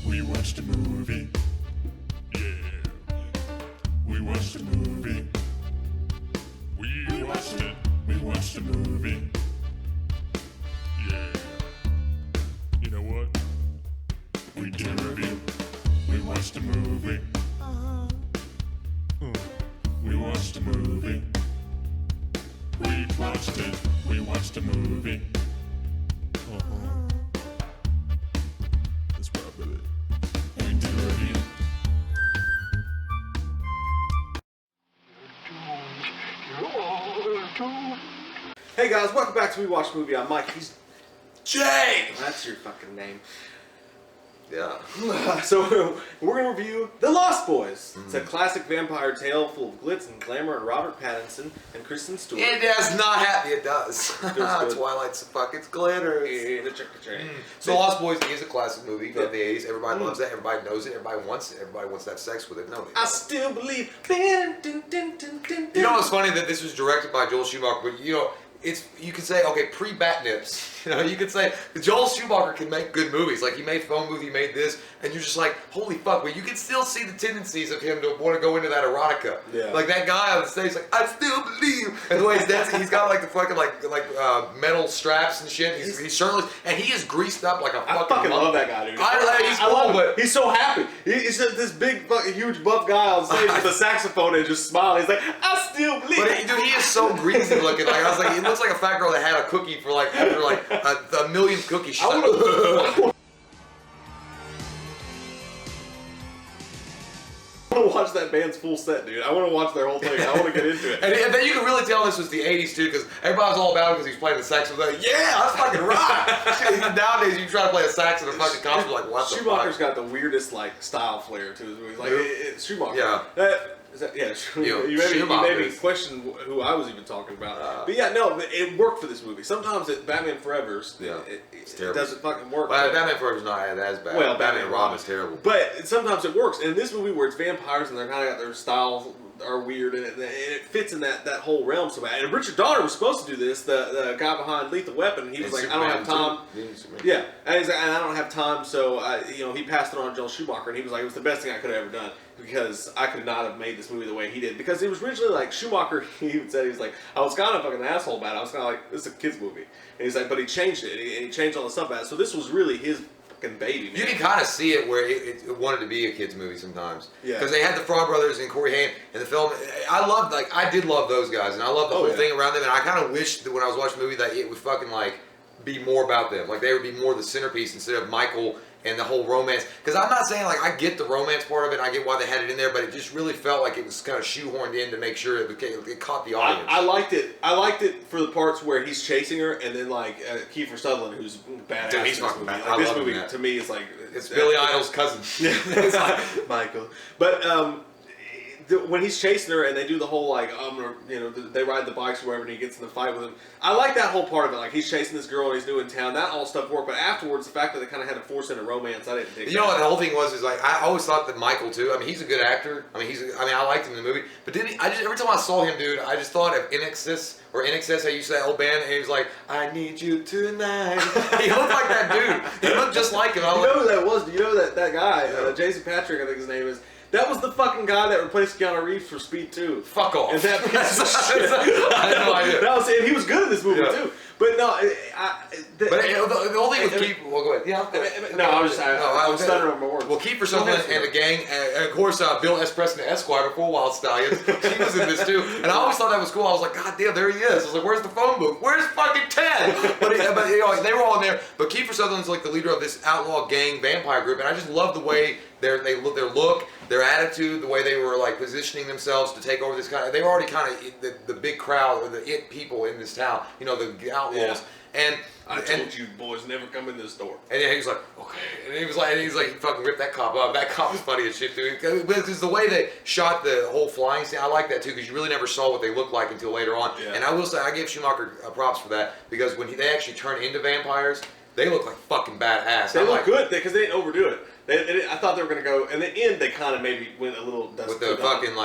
We watched a movie. Yeah. We watched a movie. We watched it. We watched a movie. Yeah. You know what? We did a review. We watched a movie. We watched a movie. We watched it. We watched a movie. That's what I believe. We did a review. Hey guys, welcome back to We Watch Movie. I'm Mike. He's Jay! That's your fucking name. Yeah. So we're gonna review The Lost Boys. It's a classic vampire tale full of glitz and glamour and Robert Pattinson and Kristen Stewart. It does not happen. It does. good. Twilight's fucking glitter. So Lost Boys is a classic movie from the 80s. Everybody loves it. Everybody knows it. Everybody wants it. Everybody wants to have sex with it. No, I still believe. You know what's funny? That this was directed by Joel Schumacher, but you could say, okay, pre-Bat Nips, you could say Joel Schumacher can make good movies. Like, he made Phone Booth, he made this, and you're just like, holy fuck, but you can still see the tendencies of him to want to go into that erotica. Yeah. Like, that guy on the stage, like, I still believe. And the way he's dancing, he's got like the fucking metal straps and shit. He's shirtless, and he is greased up like a fucking. I fucking love that guy, dude. He's cool, love him. but he's so happy. He's just this big, fucking, huge, buff guy on stage with a saxophone and just smiling. He's like, I still believe. But dude, he is so greasy looking. Like, I was like, he looks like a fat girl that had a cookie for like after like a millionth cookie. She's like, I want to watch that band's full set, dude. I want to watch their whole thing. I want to get into it. and then you can really tell this was the 80s too, because everybody was all about it because he's playing the sax. Was like, yeah, that's fucking rock. Nowadays, you try to play a sax in a fucking costume, like, what the fuck? Schumacher's got the weirdest like style flair to his movies. Like it's Schumacher. Yeah. You made me question who I was even talking about. But yeah, no, it worked for this movie. Sometimes Batman Forever's, it doesn't fucking work. Well, Batman Forever's not as bad. Well, Batman and Robin's terrible. But sometimes it works. And in this movie where it's vampires and they're kind of got their style are weird and it fits in that whole realm so bad. And Richard Donner was supposed to do this, the guy behind Lethal Weapon, and he was like, Superman, I don't have time. Yeah, and he's like, I don't have time, so he passed it on to Joel Schumacher, and he was like, it was the best thing I could have ever done because I could not have made this movie the way he did. Because it was originally like Schumacher, he said, he was like, I was kind of fucking an asshole about it. I was kind of like, this is a kid's movie. And he's like, but he changed it, and he changed all the stuff about it. So this was really his baby, man. You can kind of see it where it wanted to be a kid's movie sometimes. Yeah. Because they had the Frog Brothers and Corey Haim in the film. I did love those guys, and I love the whole thing around them. And I kind of wished that when I was watching the movie that it would fucking like be more about them. Like they would be more the centerpiece instead of Michael and the whole romance. Because I'm not saying like I get the romance part of it, and I get why they had it in there, but it just really felt like it was kind of shoehorned in to make sure it caught the audience. I liked it. I liked it for the parts where he's chasing her, and then like Kiefer Sutherland, who's badass. Dude, he's in this fucking movie. bad. Like, I this love movie him, to me is like it's Billy Idol's cousin. It's like Michael. But when he's chasing her and they do the whole like they ride the bikes or whatever, and he gets in the fight with him. I like that whole part of it. Like he's chasing this girl and he's new in town. That all stuff worked. But afterwards, the fact that they kind of had to force in a romance, I didn't think. You know what the whole thing was is like I always thought that Michael too. I mean, he's a good actor. I mean, I liked him in the movie. But every time I saw him, dude, I just thought of NXS or NXS. I used to that old band, and he was like, "I need you tonight." He looked like that dude. He looked just like him. You know who that was? Do you know that guy, Jason Patrick? I think his name is. That was the fucking guy that replaced Keanu Reeves for Speed 2. Fuck off. And that piece of shit. I had no idea. And he was good in this movie too. But no, the whole thing with Kiefer. Well, go ahead. Yeah. I was stuttering on my words. Well, Kiefer Sutherland and the gang, and of course Bill S. Preston Esquire before Wild Stallions. She was in this too, and I always thought that was cool. I was like, God damn, there he is. I was like, where's the phone booth? Where's fucking Ted? But they were all in there. But Kiefer Sutherland's like the leader of this outlaw gang vampire group, and I just love the way their look, their attitude, the way they were like positioning themselves to take over this kind of. They were already kind of the big crowd or the it people in this town. The outlaws. Yeah. And I told you boys never come in this door. And then he was like, okay. And he was like, he fucking ripped that cop up. That cop was funny as shit, dude. Because the way they shot the whole flying scene, I like that too, because you really never saw what they looked like until later on. Yeah. And I will say, I give Schumacher props for that, because when they actually turn into vampires, they look like fucking badass. They look good because they didn't overdo it. I thought they were going to go, in the end, they kind of maybe went a little dust with the fucking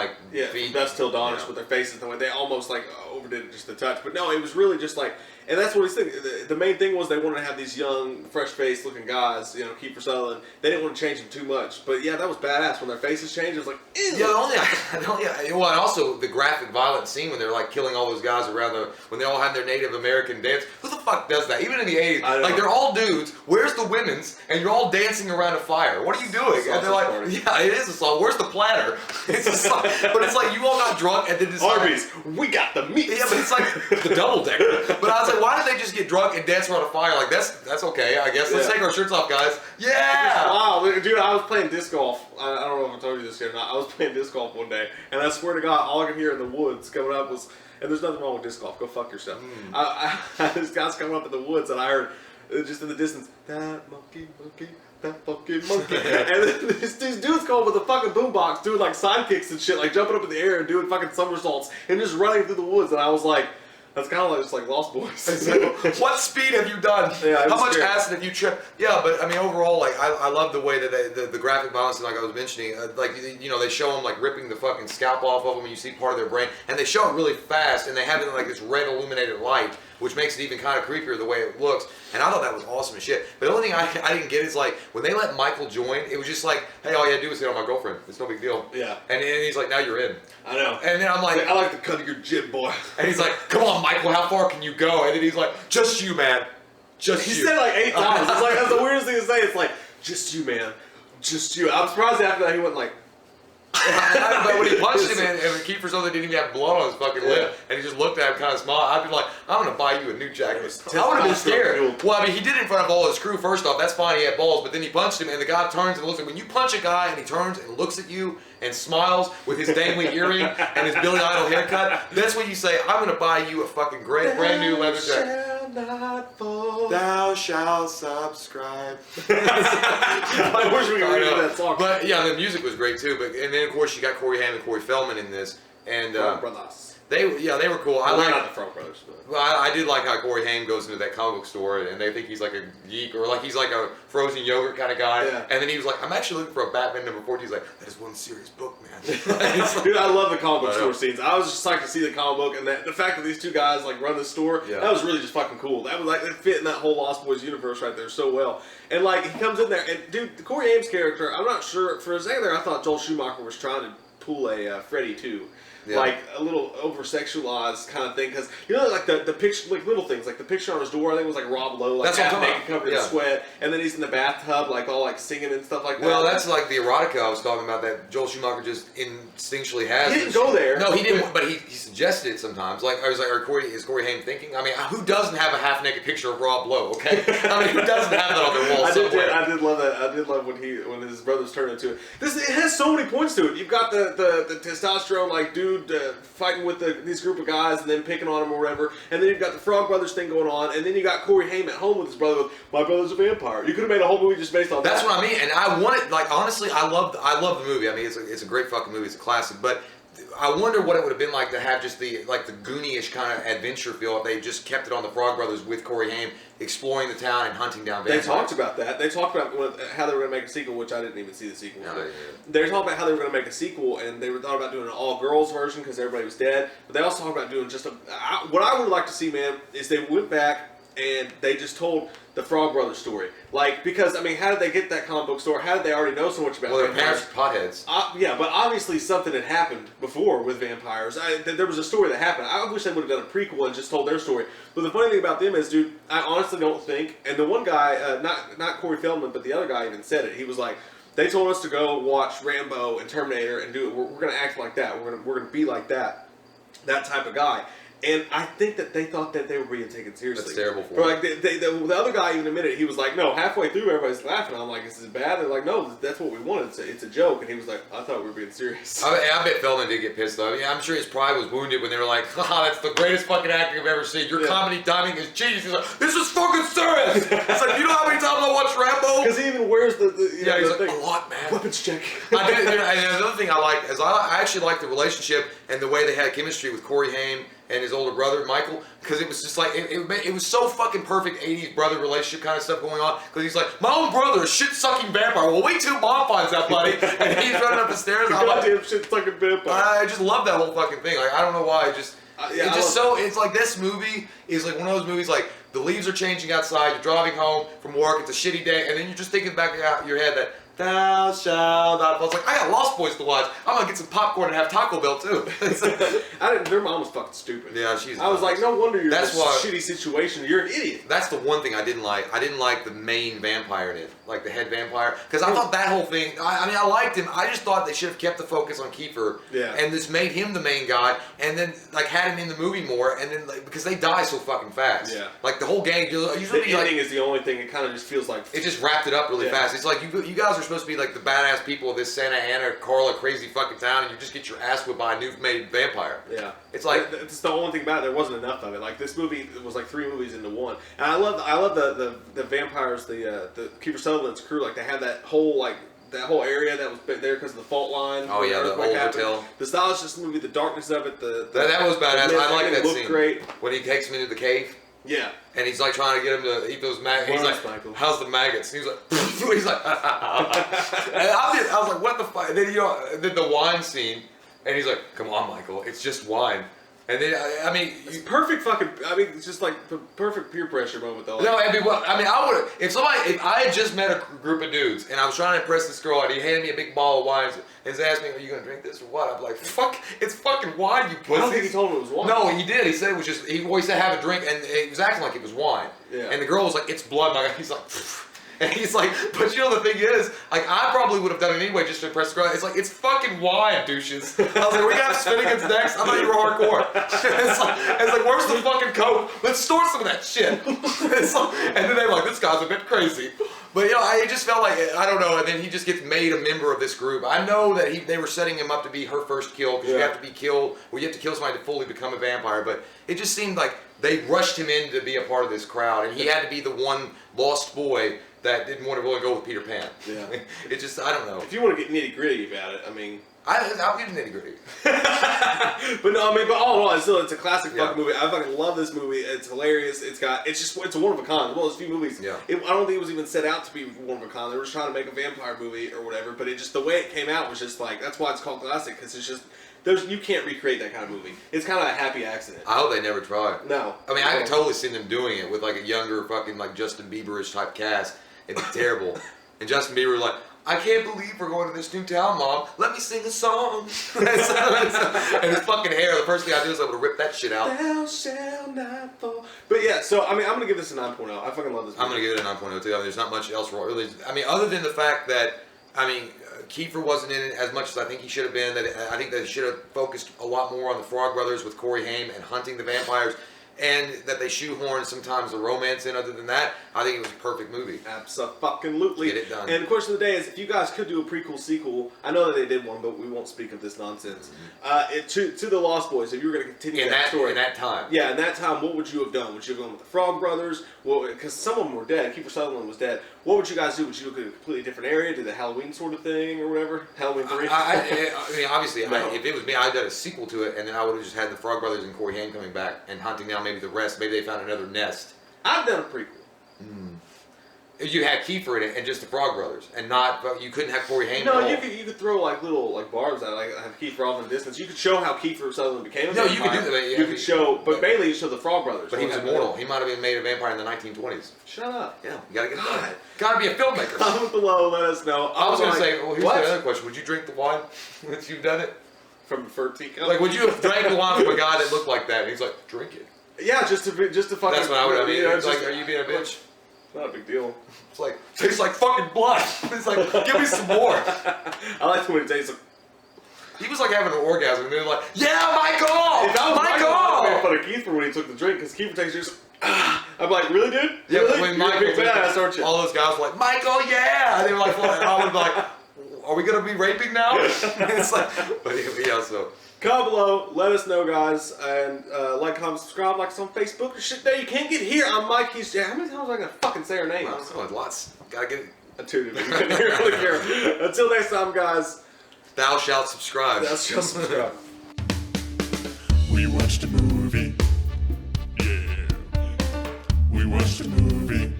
feet. Dust till dawn with their faces. They almost like overdid it just a touch. But no, it was really just like, And that's what he's thinking. The main thing was they wanted to have these young, fresh-faced looking guys, you know, Kiefer Sutherland. They didn't want to change them too much. But yeah, that was badass. When their faces changed, it was like, ew. Yeah, well, and also the graphic violent scene when they're like killing all those guys around when they all have their Native American dance. Who the fuck does that? Even in the 80s. Like, they're all dudes. Where's the women's? And you're all dancing around a fire. What are you doing? And they're like, yeah, it is a song. Where's the platter? It's a song. But it's like, you all got drunk and then just Arby's, we got the meat. Yeah, but it's like the double-decker. But I was like, why did they just get drunk and dance around a fire? Like, that's okay, I guess. Let's take our shirts off, guys. Yeah! Wow, dude, I was playing disc golf. I don't know if I told you this yet or not. I was playing disc golf one day, and I swear to God, all I could hear in the woods coming up was, and there's nothing wrong with disc golf, go fuck yourself. This guy's coming up in the woods, and I heard, just in the distance, that monkey, that fucking monkey. And then these dudes come up with a fucking boombox doing like sidekicks and shit, like jumping up in the air and doing fucking somersaults and just running through the woods. And I was like, that's kind of like just like Lost Boys. What speed have you done? Yeah, how much acid have you tripped? Yeah, but I mean, overall, like I love the way that the graphic violence, like I was mentioning, like you know, they show them like ripping the fucking scalp off of them, and you see part of their brain, and they show it really fast, and they have it in like this red illuminated light, which makes it even kind of creepier the way it looks. And I thought that was awesome as shit. But the only thing I didn't get is like when they let Michael join, it was just like, hey, all you had to do was hit on my girlfriend. It's no big deal. Yeah. And then he's like, now you're in. I know. And then I'm like, I like the cut of your jib, boy. And he's like, come on, Michael, how far can you go? And then he's like, just you, man. Just you. He said it like 8 times. It's like, that's the weirdest thing to say. It's like, just you, man. Just you. I'm surprised after that he went like, but when he punched him and Kiefer Sutherland didn't even have blood on his fucking lip, and he just looked at him kind of small, I'd be like, I'm going to buy you a new jacket. I would have been scared. Well, I mean, he did it in front of all his crew, first off. That's fine, he had balls, but then he punched him, and the guy turns and looks at him. When you punch a guy and he turns and looks at you and smiles with his dangling earring and his Billy Idol haircut, that's when you say, I'm going to buy you a fucking great brand new leather jacket. Not fall. Thou shalt subscribe. I wish we could read that song. But yeah, the music was great too. And then of course you got Corey Haim and Corey Feldman in this, and brothers. they were cool. I like not the Frog Brothers. But. Well, I did like how Corey Haim goes into that comic book store and they think he's like a geek or like he's like a frozen yogurt kind of guy. Yeah. And then he was like, I'm actually looking for a Batman number 14. He's like, that is one serious book, man. Dude, I love the comic book store scenes. I was just psyched to see the comic book and the fact that these two guys like run the store. Yeah. That was really just fucking cool. That was like it fit in that whole Lost Boys universe right there so well. And like he comes in there and dude, the Corey Haim's character, I'm not sure for a second there I thought Joel Schumacher was trying to pull a Freddy too. Yeah. Like a little over-sexualized kind of thing, because you know, like the picture, like little things, like the picture on his door. I think it was like Rob Lowe, like half naked, covered in sweat, and then he's in the bathtub, like all like singing and stuff like that. Well, that's like the erotica I was talking about that Joel Schumacher just instinctually has. He didn't go there. No, he didn't. But he suggested it sometimes. Like I was like, is Corey Haim thinking? I mean, who doesn't have a half-naked picture of Rob Lowe? Okay, I mean, who doesn't have that on their wall somewhere? I did love that. I did love when his brothers turned into it. It has so many points to it. You've got the testosterone like dude fighting with this group of guys and then picking on them or whatever, and then you've got the Frog Brothers thing going on, and then you got Corey Haim at home with his brother. My brother's a vampire. You could have made a whole movie just based on that. That's what I mean, and I wanted, like, honestly, I love the movie. I mean, it's a great fucking movie. It's a classic, but I wonder what it would have been like to have just the Goonie-ish kind of adventure feel if they just kept it on the Frog Brothers with Corey Haim exploring the town and hunting down vampires. They talked about that. They talked about how they were going to make a sequel, which I didn't even see the sequel. No, they talked about how they were going to make a sequel, and they were thought about doing an all-girls version because everybody was dead. But they also talked about doing just what I would like to see, man, is they went back and they just told the Frog Brothers story. Like, because, I mean, how did they get that comic book store? How did they already know so much about vampires? Well, their parents are potheads. Yeah, but obviously something had happened before with vampires. There was a story that happened. I wish they would have done a prequel and just told their story. But the funny thing about them is, dude, I honestly don't think, and the one guy, not Corey Feldman, but the other guy even said it. He was like, they told us to go watch Rambo and Terminator and do it. We're going to act like that. We're going to be like that type of guy. And I think that they thought that they were being taken seriously. That's terrible for them. Like the other guy even admitted, he was like, no, halfway through everybody's laughing. I'm like, is this bad? They're like, no, that's what we wanted. It's a joke. And he was like, I thought we were being serious. I bet Feldman did get pissed though. Yeah, I'm sure his pride was wounded when they were like, haha, that's the greatest fucking acting I've ever seen. Your comedy timing is genius. He's like, this is fucking serious. It's like, you know how many times I watched Rambo? Because he even wears the he's like, thing. A lot, man. Weapons check. I did, and another thing I like is I actually like the relationship and the way they had chemistry with Corey Haim and his older brother Michael, because it was just like it was so fucking perfect 80s brother relationship kind of stuff going on. Because he's like, my own brother, a shit sucking vampire. Well, wait till Mom finds out, buddy. And he's running up the stairs. Goddamn shit sucking vampire. I just love that whole fucking thing. Like, I don't know why. Yeah, it's like this movie is like one of those movies like the leaves are changing outside, you're driving home from work, it's a shitty day, and then you're just thinking back of your head that thou shalt not. I was like, I got Lost Boys to watch. I'm gonna get some popcorn and have Taco Bell too. Their mom was fucking stupid. Yeah, I was like, no wonder you're in That's this shitty situation. You're an idiot. That's the one thing I didn't like. I didn't like the main vampire in it, like the head vampire, because I thought that whole thing. I mean, I liked him. I just thought they should have kept the focus on Kiefer. Yeah. And this made him the main guy, and then like had him in the movie more, and then like because they die so fucking fast. Yeah. Like the whole gang. Usually the ending is the only thing. It kind of just feels like it just wrapped it up really fast. It's like you guys are supposed to be like the badass people of this Santa Ana, Carla crazy fucking town, and you just get your ass whipped by a new-made vampire. Yeah. It's like it's the only thing about it. There wasn't enough of it. Like this movie, it was like 3 movies into one. And I love the vampires, the Kiefer Sutherland's crew. Like they had that whole area that was there because of the fault line. Oh yeah, the old hotel. The stylish of this movie, the darkness of it, that was badass. I like that scene. Great When he takes him into the cave. Yeah. And he's like trying to get him to eat those maggots. He's like, Michael. how's the maggots? And he's like, and I was like, what the fuck? And then then the wine scene, and he's like, come on, Michael, it's just wine. And then I mean, it's perfect fucking. I mean, it's just like the perfect peer pressure moment though. Like, no, I mean, I would if I had just met a group of dudes and I was trying to impress this girl and he handed me a big bottle of wine and he's asked me, are you gonna drink this or what? I'm like, fuck, it's fucking wine, you pussy. I don't think he told him it was wine. No, he did. He said it was just. He always said have a drink, and he was acting like it was wine. Yeah. And the girl was like, it's blood. And he's like. Pfft. And he's like, but you know the thing is, like I probably would have done it anyway just to impress the girl. It's like, it's fucking wine, douches. I was like, we got Finnegan's next? I thought you were hardcore. it's like, where's the fucking coke? Let's store some of that shit. And then they were like, this guy's a bit crazy. But it just felt like, I don't know, and then he just gets made a member of this group. I know that they were setting him up to be her first kill, because you have to be killed, or you have to kill somebody to fully become a vampire, but it just seemed like they rushed him in to be a part of this crowd, and he had to be the one lost boy that didn't want to really go with Peter Pan. Yeah. It just, I don't know. If you want to get nitty gritty about it, I mean. I'll get nitty gritty. But no, I mean, but all in all, it's a classic fucking movie. I fucking love this movie. It's hilarious. It's a one of a kind. One of those few movies. Yeah. I don't think it was even set out to be one of a kind. They were just trying to make a vampire movie or whatever. But it just the way it came out was just like that's why it's called classic, because it's just you can't recreate that kind of movie. It's kind of a happy accident. I hope they never try. No. I mean, I could totally see them doing it with like a younger fucking like Justin Bieber-ish type cast. It'd be terrible. And Justin Bieber was like, I can't believe we're going to this new town, Mom. Let me sing a song. And his fucking hair, the first thing I do is I'm going to rip that shit out. Thou shalt not fall. But yeah, so, I mean, I'm going to give this a 9.0. I fucking love this movie. I'm going to give it a 9.0 too. I mean, there's not much else really. I mean, other than the fact that, I mean, Kiefer wasn't in it as much as I think he should have been. I think that he should have focused a lot more on the Frog Brothers with Corey Haim and hunting the vampires. And that they shoehorn sometimes the romance in. Other than that, I think it was a perfect movie. Absolutely. Get it done. And the question of the day is, if you guys could do a prequel sequel, I know that they did one, but we won't speak of this nonsense. To the Lost Boys, if you were going to continue that story in that time, yeah, in that time, what would you have done? Would you have gone with the Frog Brothers? Well, because some of them were dead. Kiefer Sutherland was dead. What would you guys do? Would you go to a completely different area, do the Halloween sort of thing or whatever? Halloween 3. I mean, obviously, No. if it was me, I'd done a sequel to it, and then I would have just had the Frog Brothers and Corey Haim coming back and hunting down maybe the rest. Maybe they found another nest. I've done a prequel. You had Kiefer in it and just the Frog Brothers, and not. But you couldn't have Corey Haim. No, at all. you could throw like little barbs out, like have Kiefer off in the distance. You could show how Kiefer Sutherland became a No, vampire. you could do that. Yeah, you could show, but mainly you show the Frog Brothers. But he was immortal. He might have been made a vampire in the 1920s. Shut up. Yeah, you gotta get God. that. Gotta be a filmmaker. Comment below, let us know. I was gonna like, say, well, here's what? the other question: would you drink the wine once you've done it? From the Fur Teacup? Like, would you have drank the wine from a guy that looked like that? And he's like, drink it. Yeah, just to fucking. That's what I would have. You know, It's like, are you being a bitch? It's not a big deal. It's like, tastes like fucking blood. It's like, give me some more. I like when it tastes like. He was like having an orgasm, and they're like, yeah, Michael! If I was Michael, I Michael! made fun of Kiefer when he took the drink, because Kiefer takes just. I'm like, really, dude? Yeah, really? but when You're Michael, a big badass, aren't you? all those guys were like, Michael, yeah! And they were like, and I would be like, are we gonna be raping now? It's like, but yeah, so. Comment below, let us know, guys, and like, comment, subscribe, like us on Facebook. Shit, there you can't get here. I'm Mike. How many times am I gonna fucking say our names? I don't know, lots. Gotta get it. I tuned in. Really care. Until next time, guys. Thou shalt subscribe. That's just subscribe. We watched a movie. Yeah. We watched a movie.